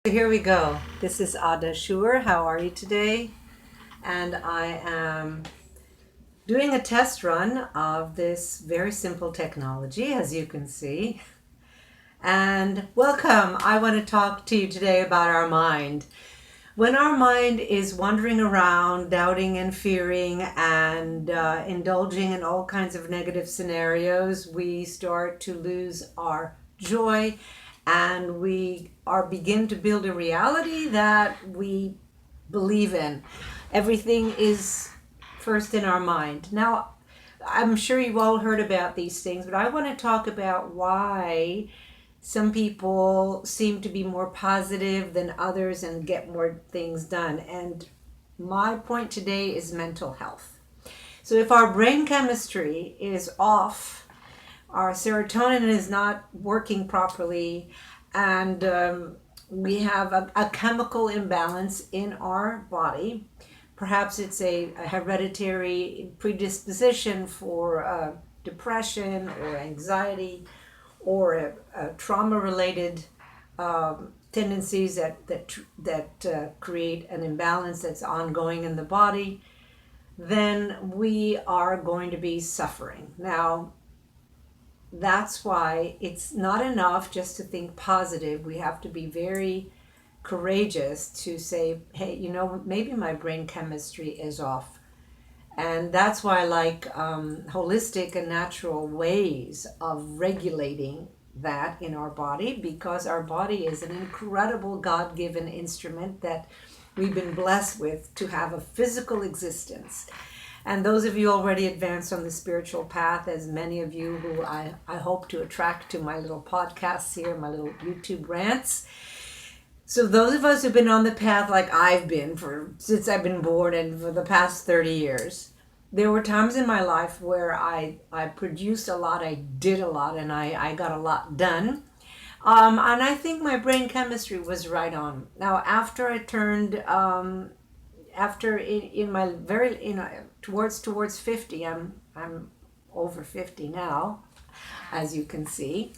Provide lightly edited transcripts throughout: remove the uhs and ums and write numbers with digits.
So here we go. This is Ada Shur. How are you today? And I am doing a test run of this very simple technology, as you can see. And welcome. I want to talk to you today about our mind. When our mind is wandering around, doubting and fearing and indulging in all kinds of negative scenarios, we start to lose our joy and we are begin to build a reality that we believe in. Everything is first in our mind. Now, I'm sure you've all heard about these things, but I want to talk about why some people seem to be more positive than others and get more things done. And my point today is mental health. So if our brain chemistry is off, our serotonin is not working properly, and we have a chemical imbalance in our body. Perhaps it's a hereditary predisposition for depression or anxiety or trauma-related tendencies that create an imbalance that's ongoing in the body, then we are going to be suffering. Now, that's why it's not enough just to think positive. We have to be very courageous to say, hey, maybe my brain chemistry is off. And that's why I like holistic and natural ways of regulating that in our body, because our body is an incredible God-given instrument that we've been blessed with to have a physical existence. And those of you already advanced on the spiritual path, as many of you who I hope to attract to my little podcasts here, my little YouTube rants. So those of us who've been on the path like I've been since I've been born and for the past 30 years, there were times in my life where I produced a lot, I did a lot, and I got a lot done. And I think my brain chemistry was right on. Now, after I turned, after in my very, towards 50, I'm over 50 now, as you can see.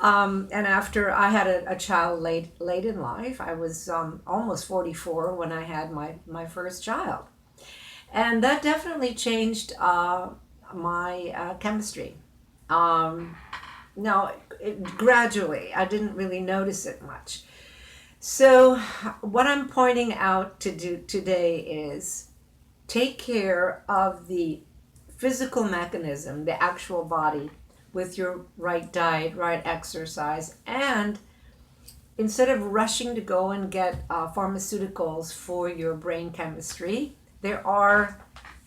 And after I had a child late in life, I was almost 44 when I had my first child. And that definitely changed my chemistry. Now, gradually, I didn't really notice it much. So what I'm pointing out to do today is take care of the physical mechanism, the actual body, with your right diet, right exercise, and instead of rushing to go and get pharmaceuticals for your brain chemistry, there are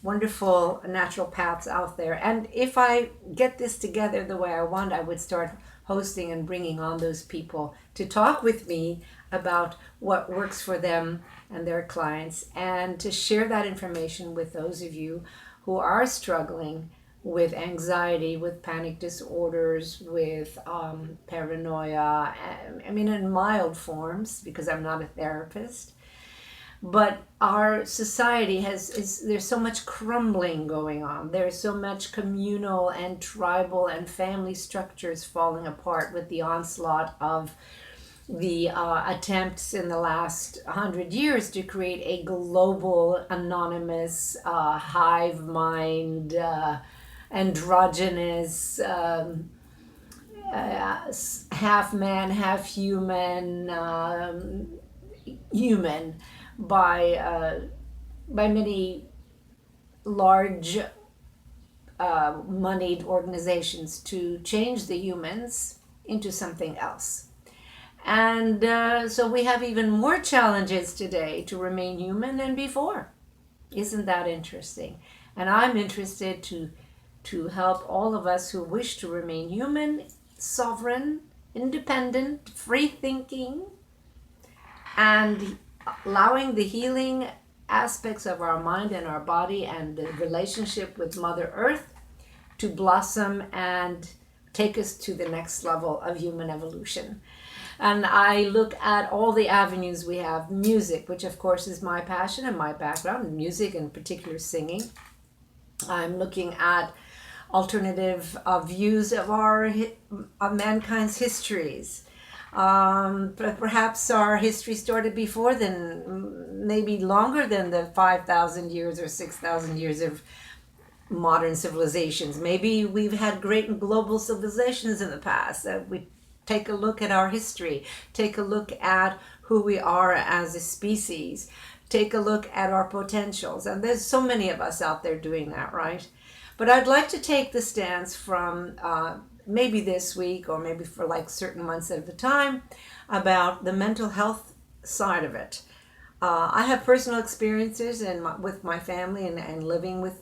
wonderful natural paths out there. And if I get this together the way I want, I would start hosting and bringing on those people to talk with me about what works for them and their clients, and to share that information with those of you who are struggling with anxiety, with panic disorders, with paranoia. I mean, in mild forms, because I'm not a therapist. But our society there's so much crumbling going on. There's so much communal and tribal and family structures falling apart with the onslaught of the attempts in the last 100 years to create a global, anonymous, hive mind, androgynous, half man, half human, human by many large moneyed organizations to change the humans into something else. And so we have even more challenges today to remain human than before. Isn't that interesting? And I'm interested to help all of us who wish to remain human, sovereign, independent, free thinking, and allowing the healing aspects of our mind and our body and the relationship with Mother Earth to blossom and take us to the next level of human evolution. And I look at all the avenues we have. Music, which of course is my passion and my background, music, in particular singing. I'm looking at alternative views of mankind's histories. But perhaps our history started before then, maybe longer than the 5,000 years or 6,000 years of modern civilizations. Maybe we've had great global civilizations in the past. We take a look at our history, take a look at who we are as a species, take a look at our potentials. And there's so many of us out there doing that, right? But I'd like to take the stance from maybe this week or maybe for like certain months at a time about the mental health side of it. I have personal experiences with my family and living with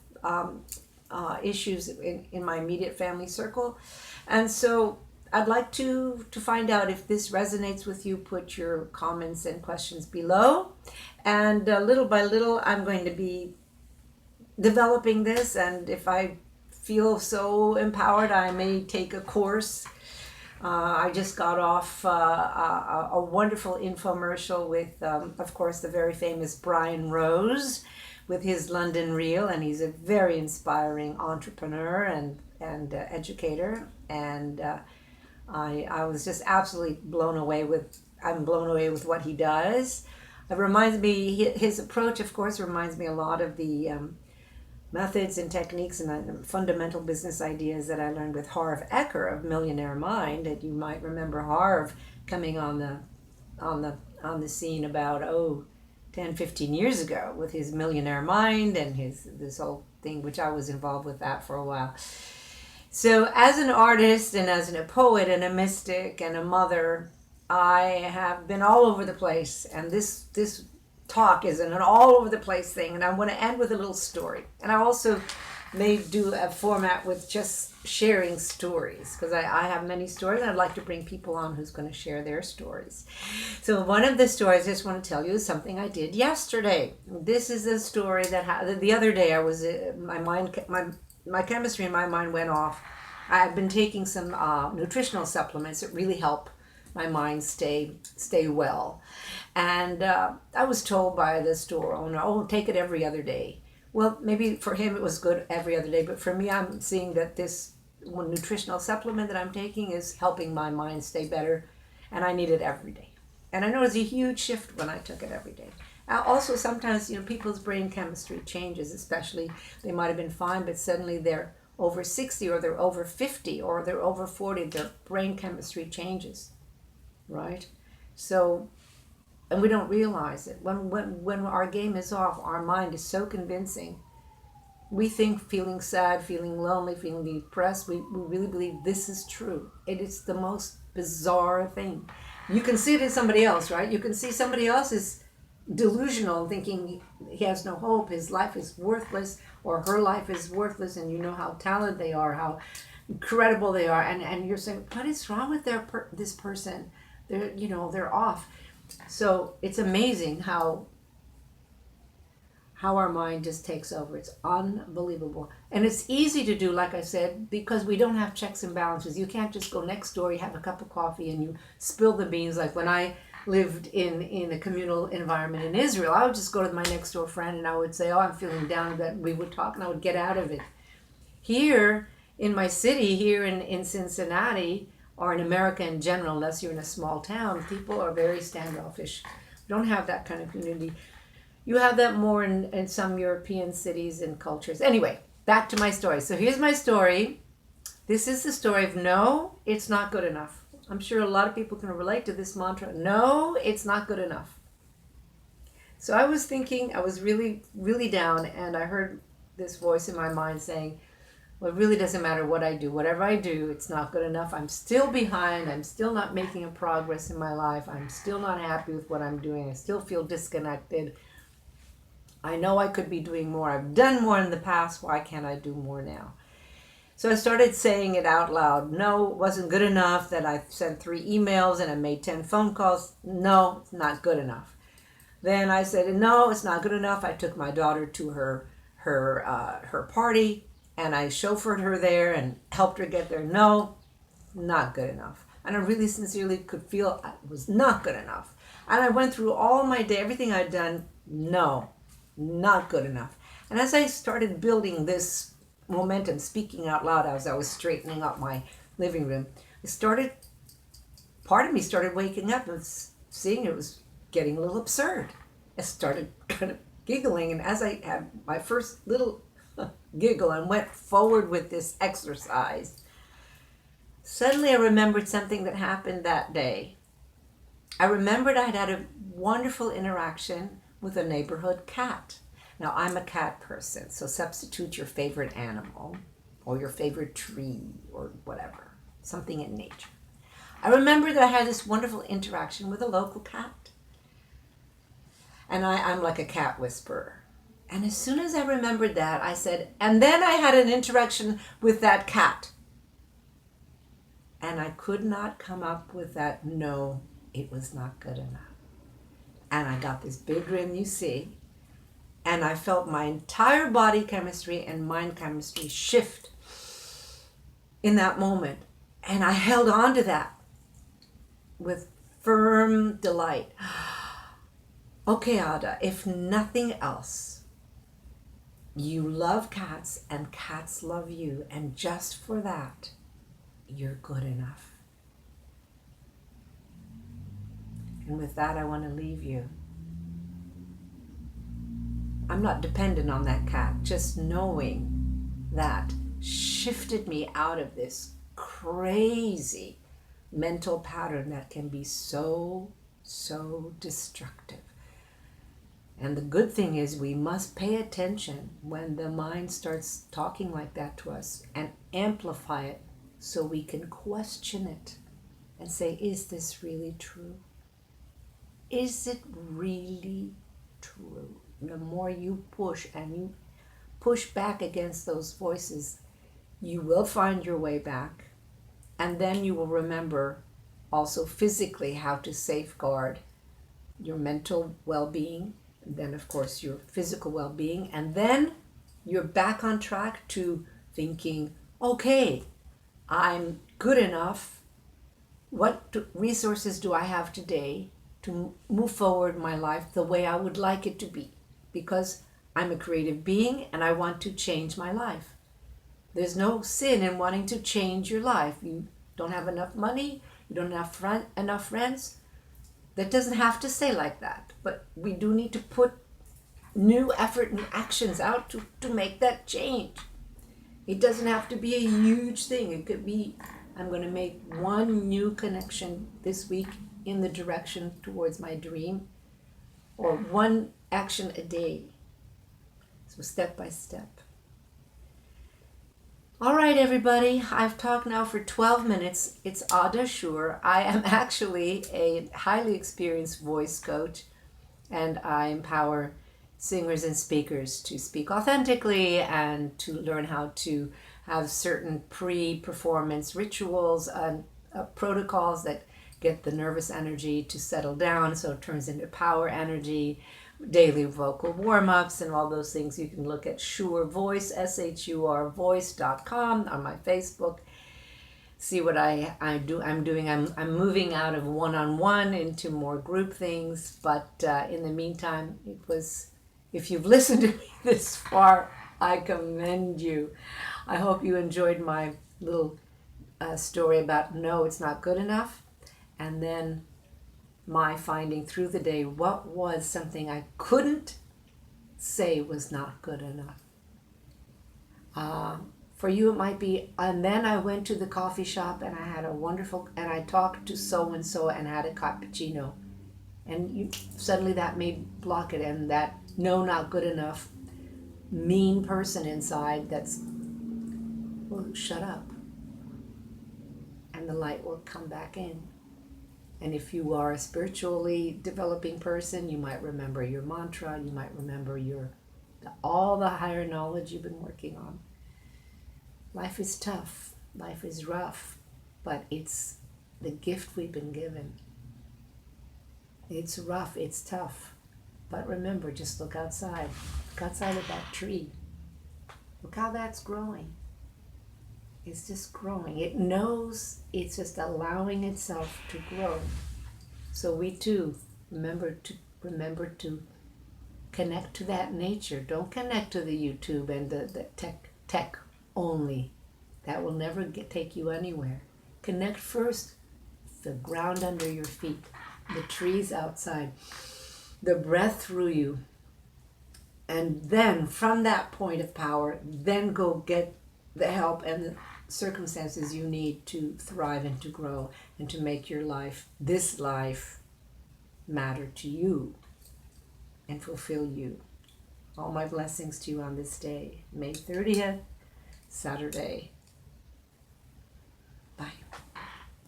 issues in my immediate family circle. And so I'd like to find out if this resonates with you. Put your comments and questions below. And little by little, I'm going to be developing this. And if I feel so empowered, I may take a course. I just got off a wonderful infomercial with, of course, the very famous Brian Rose with his London Reel, and he's a very inspiring entrepreneur and educator. And I was just absolutely blown away with. I'm blown away with what he does. It reminds me, his approach, of course, reminds me a lot of the methods and techniques and fundamental business ideas that I learned with Harv Eker of Millionaire Mind. That you might remember Harv coming on the scene about 10, 15 years ago with his Millionaire Mind and this whole thing, which I was involved with that for a while. So as an artist and as a poet and a mystic and a mother, I have been all over the place, and this talk is an all over the place thing, and I want to end with a little story. And I also may do a format with just sharing stories, because I have many stories and I'd like to bring people on who's going to share their stories. So one of the stories I just want to tell you is something I did yesterday. This is a story that the other day I was my chemistry in my mind went off. I've been taking some nutritional supplements that really help my mind stay well. And I was told by the store owner, take it every other day. Well, maybe for him it was good every other day, but for me, I'm seeing that this one nutritional supplement that I'm taking is helping my mind stay better, and I need it every day. And I noticed a huge shift when I took it every day. Also, sometimes, people's brain chemistry changes, especially they might have been fine, but suddenly they're over 60 or they're over 50 or they're over 40, their brain chemistry changes, right? So, and we don't realize it. When our game is off, our mind is so convincing. We think feeling sad, feeling lonely, feeling depressed, we really believe this is true. It is the most bizarre thing. You can see it in somebody else, right? You can see somebody else is delusional, thinking he has no hope, his life is worthless, or her life is worthless, and you know how talented they are, how incredible they are, and you're saying, what is wrong with this person? They're off. So it's amazing how our mind just takes over. It's unbelievable. And it's easy to do, like I said, because we don't have checks and balances. You can't just go next door, you have a cup of coffee, and you spill the beans. Like when I lived in a communal environment in Israel, I would just go to my next door friend and I would say, I'm feeling down, that we would talk and I would get out of it. Here in my city, here in Cincinnati, or in America in general, unless you're in a small town, people are very standoffish. We don't have that kind of community. You have that more in some European cities and cultures. Anyway, back to my story. So here's my story. This is the story of no, it's not good enough. I'm sure a lot of people can relate to this mantra. No, it's not good enough. So I was thinking, I was really, really down, and I heard this voice in my mind saying, well, it really doesn't matter what I do. Whatever I do, it's not good enough. I'm still behind. I'm still not making a progress in my life. I'm still not happy with what I'm doing. I still feel disconnected. I know I could be doing more. I've done more in the past. Why can't I do more now? So I started saying it out loud. No, it wasn't good enough that I sent 3 emails and I made 10 phone calls. No, it's not good enough. Then I said, no, it's not good enough. I took my daughter to her party, and I chauffeured her there and helped her get there. No, not good enough. And I really sincerely could feel it was not good enough. And I went through all my day, everything I'd done. No, not good enough. And as I started building this momentum, speaking out loud as I was straightening up my living room, I started part of me started waking up and seeing it was getting a little absurd. I started kind of giggling, and as I had my first little giggle and went forward with this exercise, suddenly I remembered something that happened that day. I remembered I had a wonderful interaction with a neighborhood cat. Now, I'm a cat person, so substitute your favorite animal or your favorite tree or whatever, something in nature. I remember that I had this wonderful interaction with a local cat. And I'm like a cat whisperer. And as soon as I remembered that, I said, and then I had an interaction with that cat. And I could not come up with that, no, it was not good enough. And I got this big grin, you see, and I felt my entire body chemistry and mind chemistry shift in that moment. And I held on to that with firm delight. Okay, Ada, if nothing else, you love cats and cats love you, and just for that, you're good enough. And with that, I want to leave you. I'm not dependent on that cat. Just knowing that shifted me out of this crazy mental pattern that can be so destructive. And the good thing is we must pay attention when the mind starts talking like that to us and amplify it so we can question it and say, is this really true? Is it really true? The more you push and you push back against those voices, you will find your way back. And then you will remember also physically how to safeguard your mental well-being, and then of course your physical well-being, and then you're back on track to thinking, okay, I'm good enough. What resources do I have today to move forward my life the way I would like it to be? Because I'm a creative being and I want to change my life. There's no sin in wanting to change your life. You don't have enough money, you don't have enough friends. That doesn't have to stay like that. But we do need to put new effort and actions out to make that change. It doesn't have to be a huge thing. It could be, I'm going to make one new connection this week in the direction towards my dream, or one action a day. So step by step. All right, everybody. I've talked now for 12 minutes. It's Ada Shur. I am actually a highly experienced voice coach, and I empower singers and speakers to speak authentically and to learn how to have certain pre-performance rituals and protocols that get the nervous energy to settle down so it turns into power energy, daily vocal warm-ups and all those things. You can look at Shur Voice, SHUR voice.com on my Facebook. See what I'm doing. I'm moving out of one-on-one into more group things, but in the meantime, if you've listened to me this far, I commend you. I hope you enjoyed my little story about no, it's not good enough, and then my finding through the day what was something I couldn't say was not good enough. For you it might be, and then I went to the coffee shop and I had and I talked to so-and-so and had a cappuccino. And suddenly that may block it, and that no, not good enough, mean person inside that's, well, shut up. And the light will come back in. And if you are a spiritually developing person, you might remember your mantra, you might remember all the higher knowledge you've been working on. Life is tough, life is rough, but it's the gift we've been given. It's rough, it's tough, but remember, just look outside. Look outside of that tree. Look how that's growing. It's just growing. It knows it's just allowing itself to grow. So we too remember to connect to that nature. Don't connect to the YouTube and the tech only. That will never take you anywhere. Connect first the ground under your feet, the trees outside, the breath through you. And then from that point of power, then go get the help and the circumstances you need to thrive and to grow and to make your life, this life, matter to you and fulfill you. All my blessings to you on this day, May 30th, Saturday. Bye.